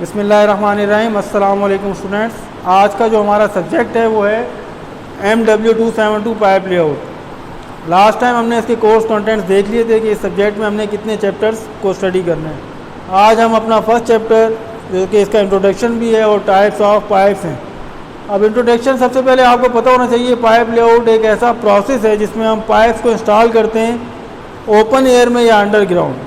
बिस्मिल्लाहिर्रहमानिर्रहीम। अस्सलाम वालेकुम स्टूडेंट्स। आज का जो हमारा सब्जेक्ट है वो है MW272 pipe layout. Last time हमने इसके कोर्स कंटेंट्स देख लिए थे कि इस सब्जेक्ट में हमने कितने चैप्टर्स को स्टडी करना है। आज हम अपना फर्स्ट चैप्टर जो कि इसका इंट्रोडक्शन भी है और टाइप्स ऑफ पाइप्स हैं। अब इंट्रोडक्शन सबसे पहले आपको पता होना चाहिए, पाइप लेआउट एक ऐसा प्रोसेस है जिसमें हम पाइप्स को इंस्टॉल करते हैं ओपन एयर में या अंडरग्राउंड।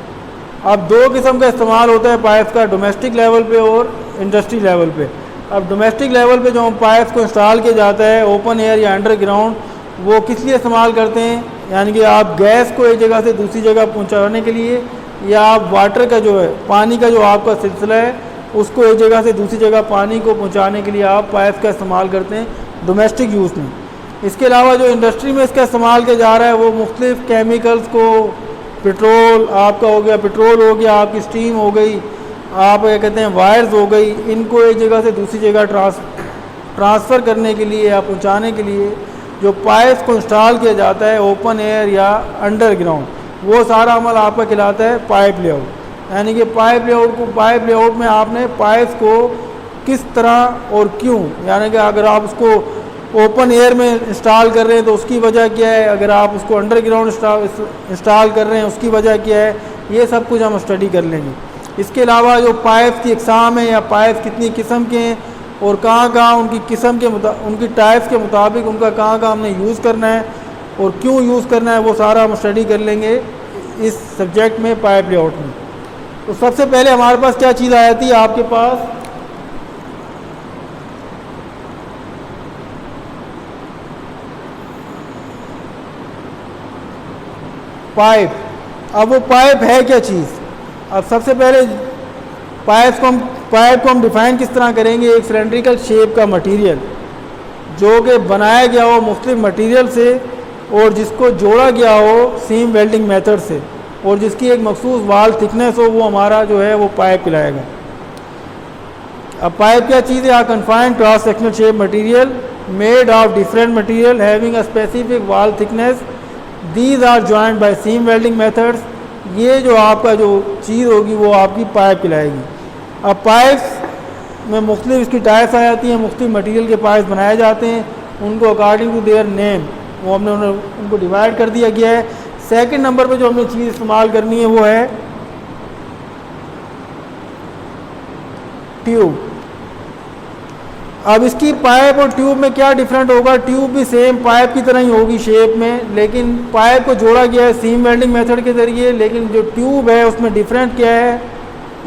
अब दो किस्म का इस्तेमाल होता है पाइप्स का, डोमेस्टिक लेवल पे और इंडस्ट्री लेवल पे। अब डोमेस्टिक लेवल पे जो हम पाइप्स को इंस्टॉल किया जाता है ओपन एयर या अंडरग्राउंड, वो किस लिए इस्तेमाल करते हैं, यानी कि आप गैस को एक जगह से दूसरी जगह पहुंचाने के लिए, या आप वाटर का जो है पानी का जो आपका सिलसिला है उसको एक जगह से दूसरी जगह पानी को पहुँचाने के लिए आप पाइप्स का इस्तेमाल करते हैं डोमेस्टिक यूज़ में। इसके अलावा जो इंडस्ट्री में इसका इस्तेमाल किया जा रहा है वो मुख्तलिफ केमिकल्स को, पेट्रोल आपका हो गया, पेट्रोल हो गया, आपकी स्टीम हो गई, आप क्या कहते हैं वायर्स हो गई, इनको एक जगह से दूसरी जगह ट्रांसफ़र करने के लिए या पहुंचाने के लिए जो पाइप्स को इंस्टॉल किया जाता है ओपन एयर या अंडरग्राउंड, वो सारा अमल आपका कहलाता है पाइप लेआउट। यानी कि पाइप लेआउट में आपने पाइप्स को किस तरह और क्यों, यानी कि अगर आप उसको ओपन एयर में इंस्टॉल कर रहे हैं तो उसकी वजह क्या है, अगर आप उसको अंडरग्राउंड इंस्टॉल कर रहे हैं उसकी वजह क्या है, ये सब कुछ हम स्टडी कर लेंगे। इसके अलावा जो पाइप्स की इकसाम है या पाइप्स कितनी किस्म के हैं और कहाँ उनकी किस्म के उनकी टाइप्स के मुताबिक उनका कहाँ हमने यूज़ करना है और क्यों यूज़ करना है, वो सारा हम स्टडी कर लेंगे इस सब्जेक्ट में, पाइप लेआउट में। तो सबसे पहले हमारे पास क्या चीज़ आ जाती है, आपके पास पाइप। अब वो पाइप है क्या चीज़। अब सबसे पहले पाइप को हम डिफ़ाइन किस तरह करेंगे, एक सिलेंड्रिकल शेप का मटेरियल जो कि बनाया गया हो मुख्तलिफ मटेरियल से और जिसको जोड़ा गया हो सीम वेल्डिंग मेथड से और जिसकी एक मखसूस वाल थिकनेस हो, वो हमारा जो है वो पाइप कहलाएगा। अब पाइप क्या चीज़ है, confined cross sectional shape material made of different material having a specific wall thickness, these are joint by seam welding methods. ये जो आपका जो चीज़ होगी वो आपकी पाइप कहलाएगी। अब पाइप्स में मुख्तलिफ इसकी टाइप्स आ जाती हैं, मुख्तलिफ मटेरियल के पाइप्स बनाए जाते हैं, उनको अकॉर्डिंग टू देयर नेम वो उनको डिवाइड कर दिया गया है। सेकंड नंबर पे जो हमने चीज़ इस्तेमाल करनी है वो है ट्यूब। अब इसकी पाइप और ट्यूब में क्या डिफरेंट होगा, ट्यूब भी सेम पाइप की तरह ही होगी शेप में, लेकिन पाइप को जोड़ा गया है सीम वेल्डिंग मेथड के ज़रिए, लेकिन जो ट्यूब है उसमें डिफरेंट क्या है,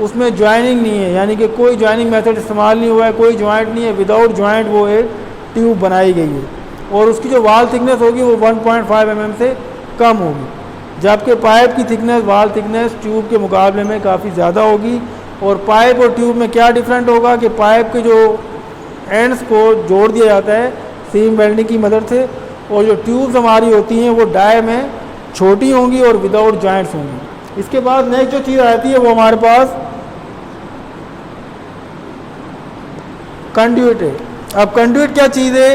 उसमें जॉइनिंग नहीं है, यानी कि कोई जॉइनिंग मेथड इस्तेमाल नहीं हुआ है, कोई जॉइंट नहीं है, विदाउट जॉइंट वो एक ट्यूब बनाई गई है और उसकी जो वाल थिकनेस होगी वो 1.5 mm से कम होगी, जबकि पाइप की थिकनेस वाल थिकनेस ट्यूब के मुकाबले में काफ़ी ज़्यादा होगी। और पाइप और ट्यूब में क्या डिफरेंट होगा कि पाइप के जो एंड्स को जोड़ दिया जाता है सीम वेल्डिंग की मदद से और जो ट्यूब्स हमारी होती हैं वो डाई में छोटी होंगी और विदाउट जॉइंट्स होंगी। इसके बाद नेक्स्ट जो चीज़ आती है वो हमारे पास कंड्यूट है। अब कंड्यूट क्या चीज़ है,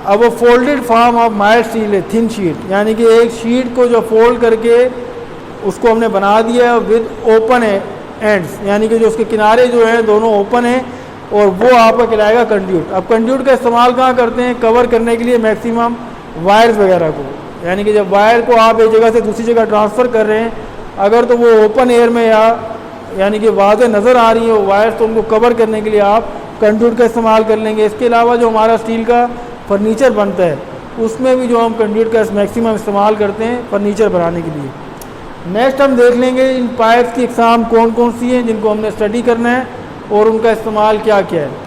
अब वो folded form of mild steel है, थिन शीट, यानी कि एक शीट को जो फोल्ड करके उसको हमने बना दिया है विद ओपन एंड्स, यानी कि जो उसके किनारे जो हैं दोनों ओपन हैं और वो आपका कहलाएगा कंड्यूट। अब कंड्यूट का इस्तेमाल कहाँ करते हैं, कवर करने के लिए मैक्सिमम वायर्स वगैरह को, यानी कि जब वायर को आप एक जगह से दूसरी जगह ट्रांसफ़र कर रहे हैं, अगर तो वो ओपन एयर में यानी कि वाज़े नज़र आ रही है वो वायर्स, तो उनको कवर करने के लिए आप कंड्यूट का इस्तेमाल कर लेंगे। इसके अलावा जो हमारा स्टील का फर्नीचर बनता है उसमें भी जो हम कंड्यूट का मैक्सिमम इस्तेमाल करते हैं फर्नीचर बनाने के लिए। नेक्स्ट हम देख लेंगे इन पाइप्स की इकसाम कौन कौन सी हैं जिनको हमने स्टडी करना है और उनका इस्तेमाल क्या क्या है।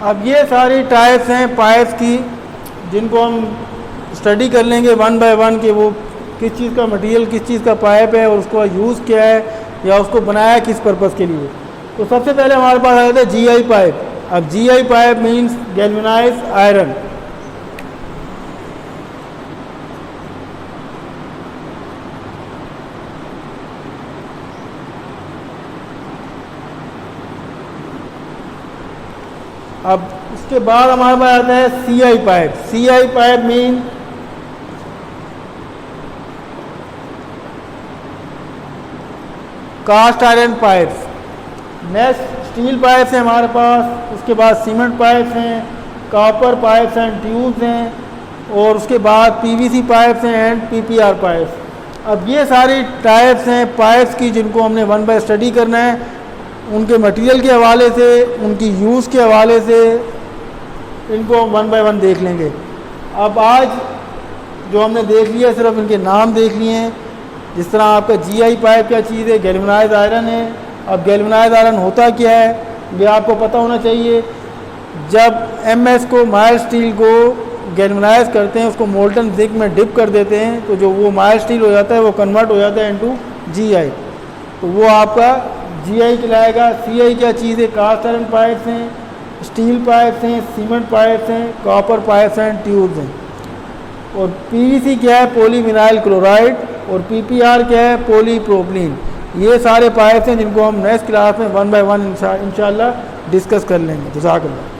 अब ये सारी टाइप्स हैं पाइप्स की, जिनको हम स्टडी कर लेंगे वन बाय वन कि वो किस चीज़ का मटेरियल, किस चीज़ का पाइप है और उसका यूज़ क्या है या उसको बनाया किस पर्पज़ के लिए। तो सबसे पहले हमारे पास आ जाता है जीआई पाइप। अब GI pipe means galvanised iron. अब उसके बाद हमारे पास आता है CI pipe. CI pipe mean cast iron pipes. Next steel pipes हैं हमारे पास, उसके बाद सीमेंट पाइप्स हैं, कॉपर पाइप्स एंड ट्यूब्स हैं, और उसके बाद पीवीसी पाइप्स हैं एंड पीपीआर पाइप्स। अब ये सारी टाइप्स हैं पाइप्स की, जिनको हमने वन बाय स्टडी करना है, उनके मटेरियल के हवाले से, उनकी यूज़ के हवाले से, इनको वन बाय वन देख लेंगे। अब आज जो हमने देख लिया सिर्फ इनके नाम देख लिए हैं। जिस तरह आपका जीआई पाइप क्या चीज़ है, गैल्वेनाइज्ड आयरन है। अब गैल्वेनाइज्ड आयरन होता क्या है ये आपको पता होना चाहिए। जब एमएस को, माइल्ड स्टील को गैल्वेनाइज करते हैं, उसको मोल्टन जिंक में डिप कर देते हैं, तो जो वो माइल्ड स्टील हो जाता है वो कन्वर्ट हो जाता है इनटू जीआई, तो वो आपका जीआई कहलाएगा। सीआई क्या चीज़ है, कास्ट आयरन पाइप्स हैं, स्टील पाइप्स हैं, सीमेंट पाइप्स हैं, कॉपर पाइप्स एंड ट्यूब्स हैं। और पीवीसी क्या है, पॉलीविनाइल क्लोराइड, और पीपीआर क्या है, पॉलीप्रोपिलीन। ये सारे पाइप्स हैं जिनको हम नेक्स्ट क्लास में वन बाय वन इंशाल्लाह डिस्कस कर लेंगे। जज़ाकल्लाह।